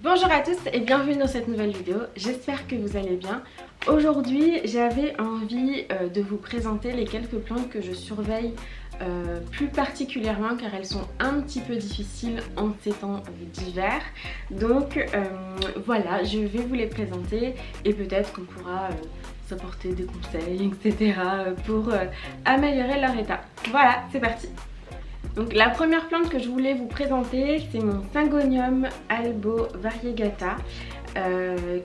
Bonjour à tous et bienvenue dans cette nouvelle vidéo, j'espère que vous allez bien. Aujourd'hui j'avais envie de vous présenter les quelques plantes que je surveille plus particulièrement car elles sont un petit peu difficiles en ces temps d'hiver. Donc voilà, je vais vous les présenter et peut-être qu'on pourra s'apporter des conseils, etc. pour améliorer leur état. Voilà, c'est parti! Donc la première plante que je voulais vous présenter, c'est mon Syngonium albo variegata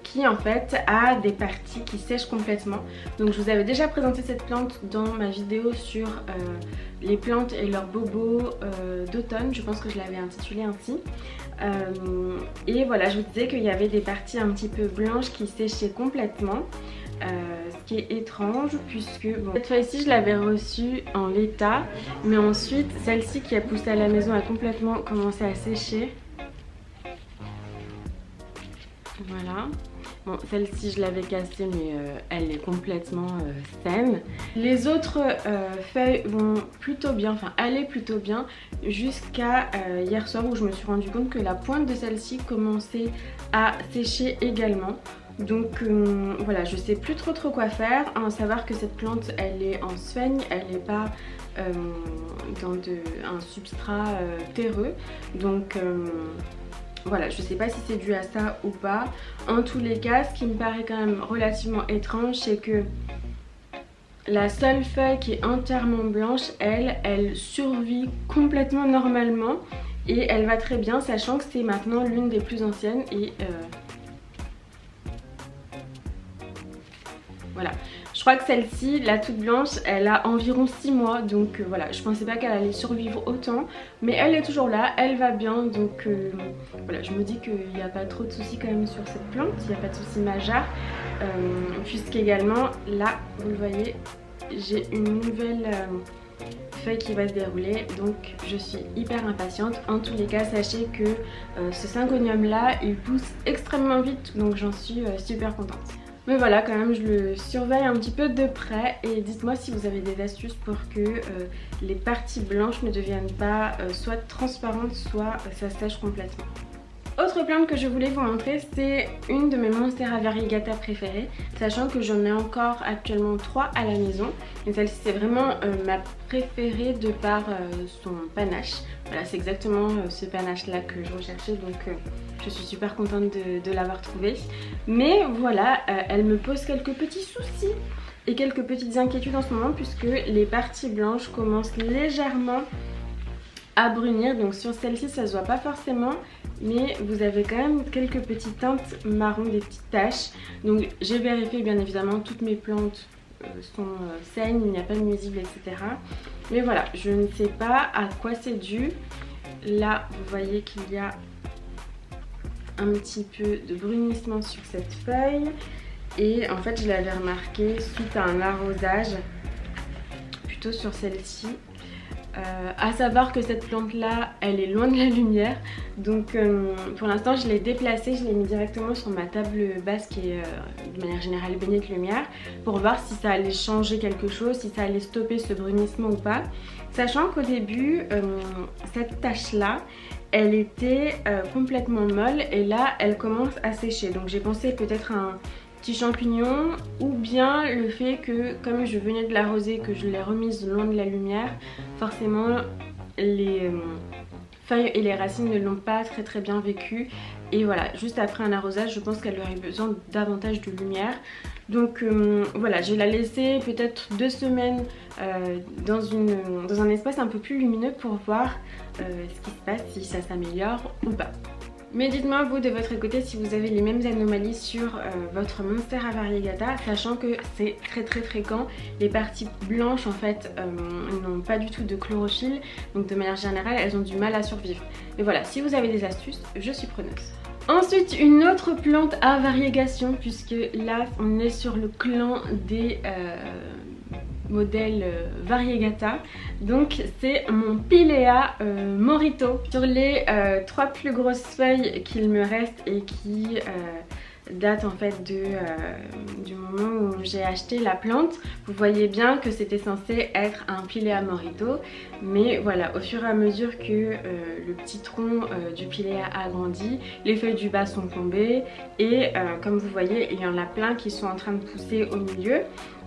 qui en fait a des parties qui sèchent complètement. Donc je vous avais déjà présenté cette plante dans ma vidéo sur les plantes et leurs bobos d'automne, je pense que je l'avais intitulé ainsi. Et voilà, je vous disais qu'il y avait des parties un petit peu blanches qui séchaient complètement. Ce qui est étrange puisque bon, cette feuille-ci je l'avais reçue en l'état, mais ensuite celle-ci qui a poussé à la maison a complètement commencé à sécher. Voilà. Bon, celle-ci je l'avais cassée mais elle est complètement saine. Les autres feuilles vont plutôt bien, enfin allaient plutôt bien jusqu'à hier soir où je me suis rendu compte que la pointe de celle-ci commençait à sécher également. Donc voilà, je sais plus trop quoi faire, à savoir que cette plante elle est en sphène, elle n'est pas dans un substrat terreux, donc voilà, je sais pas si c'est dû à ça ou pas. En tous les cas, ce qui me paraît quand même relativement étrange, c'est que la seule feuille qui est entièrement blanche, elle survit complètement normalement et elle va très bien, sachant que c'est maintenant l'une des plus anciennes et voilà, je crois que celle-ci, la toute blanche, elle a environ 6 mois, donc voilà, je pensais pas qu'elle allait survivre autant, mais elle est toujours là, elle va bien, donc voilà, je me dis qu'il n'y a pas trop de soucis quand même sur cette plante, il n'y a pas de soucis majeurs, puisqu'également, là, vous le voyez, j'ai une nouvelle feuille qui va se dérouler, donc je suis hyper impatiente. En tous les cas, sachez que ce Syngonium là, il pousse extrêmement vite, donc j'en suis super contente. Mais voilà, quand même je le surveille un petit peu de près et dites-moi si vous avez des astuces pour que les parties blanches ne deviennent pas soit transparentes, soit ça sèche complètement. Autre plante que je voulais vous montrer, c'est une de mes Monstera variegata préférées, sachant que j'en ai encore actuellement 3 à la maison. Et celle-ci c'est vraiment ma préférée de par son panache. Voilà, c'est exactement ce panache là que je recherchais, donc je suis super contente de l'avoir trouvée. Mais voilà, elle me pose quelques petits soucis et quelques petites inquiétudes en ce moment, puisque les parties blanches commencent légèrement à brunir. Donc sur celle-ci ça se voit pas forcément, mais vous avez quand même quelques petites teintes marron, des petites taches. Donc j'ai vérifié bien évidemment, toutes mes plantes sont saines, il n'y a pas de nuisibles, etc. Mais voilà, je ne sais pas à quoi c'est dû. Là vous voyez qu'il y a un petit peu de brunissement sur cette feuille, et en fait je l'avais remarqué suite à un arrosage plutôt sur celle-ci. À savoir que cette plante là elle est loin de la lumière, donc pour l'instant je l'ai déplacée, je l'ai mis directement sur ma table basse qui est de manière générale baignée de lumière, pour voir si ça allait changer quelque chose, si ça allait stopper ce brunissement ou pas, sachant qu'au début cette tache là elle était complètement molle et là elle commence à sécher, donc j'ai pensé peut-être à un petit champignon, ou bien le fait que comme je venais de l'arroser, que je l'ai remise loin de la lumière, forcément les feuilles et les racines ne l'ont pas très bien vécu, et voilà, juste après un arrosage je pense qu'elle aurait besoin davantage de lumière. Donc voilà, je vais la laisser peut-être 2 semaines dans un espace un peu plus lumineux pour voir ce qui se passe, si ça s'améliore ou pas. Mais dites-moi vous de votre côté si vous avez les mêmes anomalies sur votre Monstera variegata, sachant que c'est très fréquent. Les parties blanches en fait n'ont pas du tout de chlorophylle, donc de manière générale elles ont du mal à survivre. Mais voilà, si vous avez des astuces, je suis preneuse. Ensuite, une autre plante à variégation, puisque là on est sur le clan des modèle variegata, donc c'est mon Pilea Morito. Sur les 3 plus grosses feuilles qu'il me reste et qui date en fait du moment où j'ai acheté la plante. Vous voyez bien que c'était censé être un Pilea Morito, mais voilà, au fur et à mesure que le petit tronc du Pilea a grandi, les feuilles du bas sont tombées et comme vous voyez, il y en a plein qui sont en train de pousser au milieu.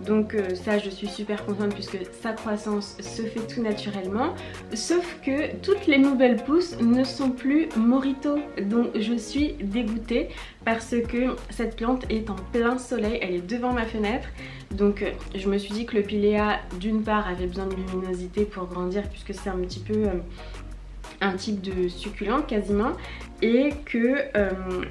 Donc ça, je suis super contente puisque sa croissance se fait tout naturellement. Sauf que toutes les nouvelles pousses ne sont plus Morito, donc je suis dégoûtée parce que cette plante est en plein soleil, elle est devant ma fenêtre. Donc je me suis dit que le Pilea d'une part avait besoin de luminosité pour grandir puisque c'est un petit peu un type de succulente quasiment, et que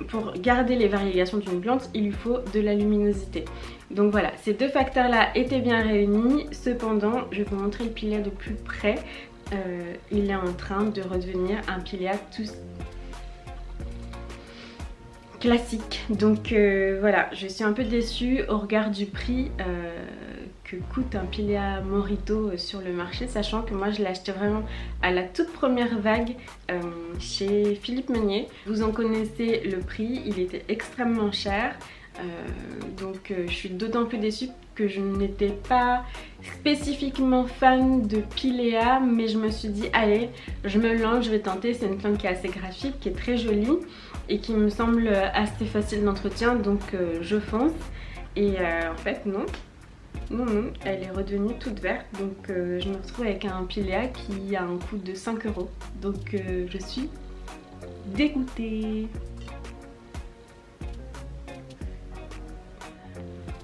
pour garder les variégations d'une plante il lui faut de la luminosité. Donc voilà, ces deux facteurs là étaient bien réunis. Cependant, je vais vous montrer le Pilea de plus près. Il est en train de redevenir un Pilea tout classique. Donc voilà, je suis un peu déçue au regard du prix que coûte un Pilea Morito sur le marché, sachant que moi je l'ai acheté vraiment à la toute première vague chez Philippe Meunier. Vous en connaissez le prix, il était extrêmement cher. Donc je suis d'autant plus déçue que je n'étais pas spécifiquement fan de Pilea, mais je me suis dit allez, je me lance, je vais tenter. C'est une plante qui est assez graphique, qui est très jolie et qui me semble assez facile d'entretien, donc je fonce. Et en fait non, elle est redevenue toute verte, donc je me retrouve avec un Pilea qui a un coût de 5 €. Donc je suis dégoûtée.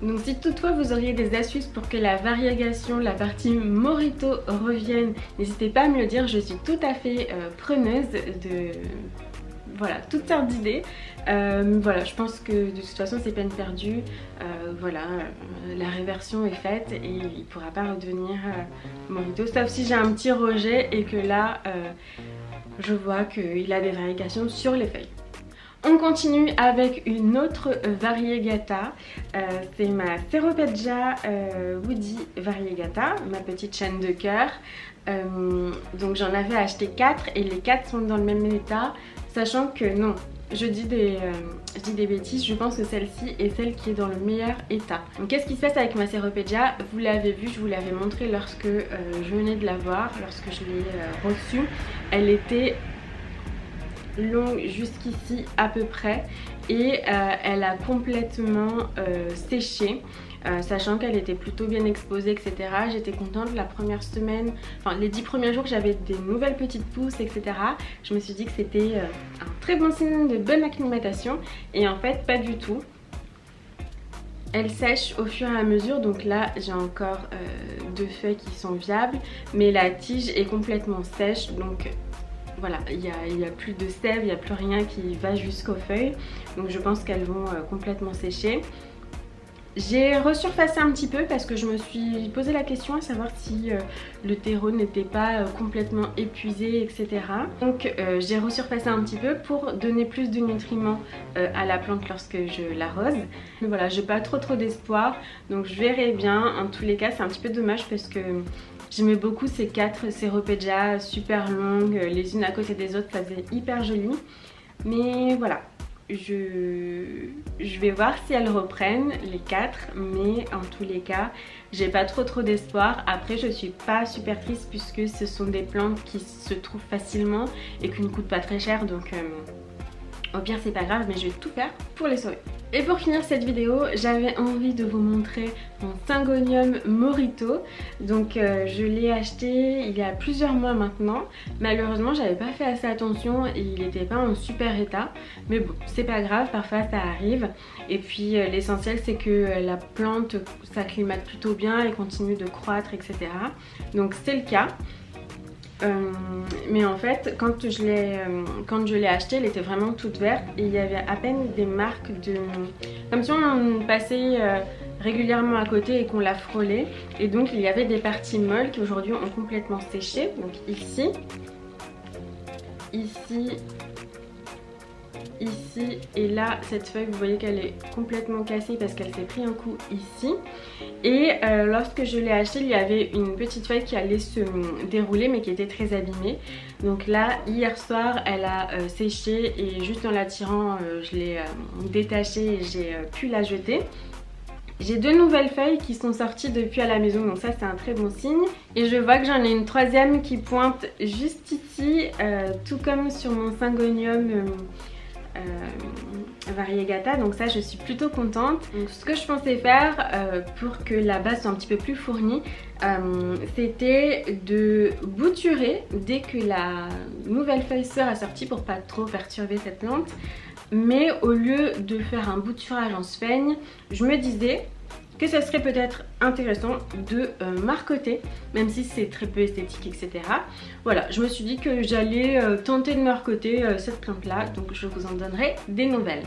Donc si toutefois vous auriez des astuces pour que la variégation, la partie Morito revienne, n'hésitez pas à me le dire, je suis tout à fait preneuse de voilà, toutes sortes d'idées. Voilà, je pense que de toute façon c'est peine perdue. Voilà, la réversion est faite et il ne pourra pas redevenir Morito, sauf si j'ai un petit rejet et que là je vois qu'il a des variégations sur les feuilles. On continue avec une autre variegata, c'est ma Ceropegia Woody Variegata, ma petite chaîne de cœur. Donc j'en avais acheté 4 et les 4 sont dans le même état, sachant que non, je dis des bêtises, je pense que celle-ci est celle qui est dans le meilleur état. Donc qu'est-ce qui se passe avec ma Ceropegia? Vous l'avez vu, je vous l'avais montré lorsque je venais de la voir, lorsque je l'ai reçue. Elle était longue jusqu'ici à peu près et elle a complètement séché, sachant qu'elle était plutôt bien exposée, etc. J'étais contente la première semaine, enfin les 10 premiers jours, j'avais des nouvelles petites pousses, etc. Je me suis dit que c'était un très bon signe de bonne acclimatation et en fait pas du tout. Elle sèche au fur et à mesure, donc là j'ai encore 2 feuilles qui sont viables, mais la tige est complètement sèche, donc voilà, il n'y a plus de sève, il n'y a plus rien qui va jusqu'aux feuilles. Donc je pense qu'elles vont complètement sécher. J'ai resurfacé un petit peu parce que je me suis posé la question à savoir si le terreau n'était pas complètement épuisé, etc. Donc j'ai resurfacé un petit peu pour donner plus de nutriments à la plante lorsque je l'arrose. Mais voilà, j'ai pas trop d'espoir, donc je verrai bien. En tous les cas, c'est un petit peu dommage parce que j'aimais beaucoup ces 4 Ceropegia super longues, les unes à côté des autres, ça faisait hyper joli. Mais voilà, je vais voir si elles reprennent les 4, mais en tous les cas, j'ai pas trop d'espoir. Après, je suis pas super triste puisque ce sont des plantes qui se trouvent facilement et qui ne coûtent pas très cher, donc au pire c'est pas grave, mais je vais tout faire pour les sauver. Et pour finir cette vidéo, j'avais envie de vous montrer mon Syngonium Morito. Donc je l'ai acheté il y a plusieurs mois maintenant. Malheureusement j'avais pas fait assez attention et il n'était pas en super état. Mais bon, c'est pas grave, parfois ça arrive. Et puis l'essentiel c'est que la plante s'acclimate plutôt bien et continue de croître, etc. Donc c'est le cas. Mais en fait quand je l'ai acheté, elle était vraiment toute verte et il y avait à peine des marques de... comme si on passait régulièrement à côté et qu'on la frôlait, et donc il y avait des parties molles qui aujourd'hui ont complètement séché. Donc ici ici et là cette feuille vous voyez qu'elle est complètement cassée parce qu'elle s'est pris un coup ici. Et lorsque je l'ai acheté il y avait une petite feuille qui allait se dérouler mais qui était très abîmée. Donc là hier soir elle a séché et juste en la tirant je l'ai détachée et j'ai pu la jeter. J'ai 2 nouvelles feuilles qui sont sorties depuis à la maison, donc ça c'est un très bon signe. Et je vois que j'en ai une troisième qui pointe juste ici, tout comme sur mon Syngonium variegata, donc ça je suis plutôt contente. Donc ce que je pensais faire pour que la base soit un petit peu plus fournie, c'était de bouturer dès que la nouvelle feuille sera sortie pour pas trop perturber cette plante. Mais au lieu de faire un bouturage en sphaigne, je me disais que ça serait peut-être intéressant de marcoter, même si c'est très peu esthétique, etc. Voilà, je me suis dit que j'allais tenter de marcoter cette plante là, donc je vous en donnerai des nouvelles.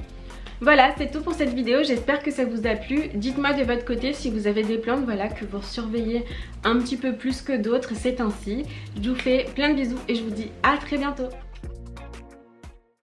Voilà, c'est tout pour cette vidéo, j'espère que ça vous a plu. Dites-moi de votre côté si vous avez des plantes voilà, que vous surveillez un petit peu plus que d'autres ces temps-ci. Je vous fais plein de bisous et je vous dis à très bientôt.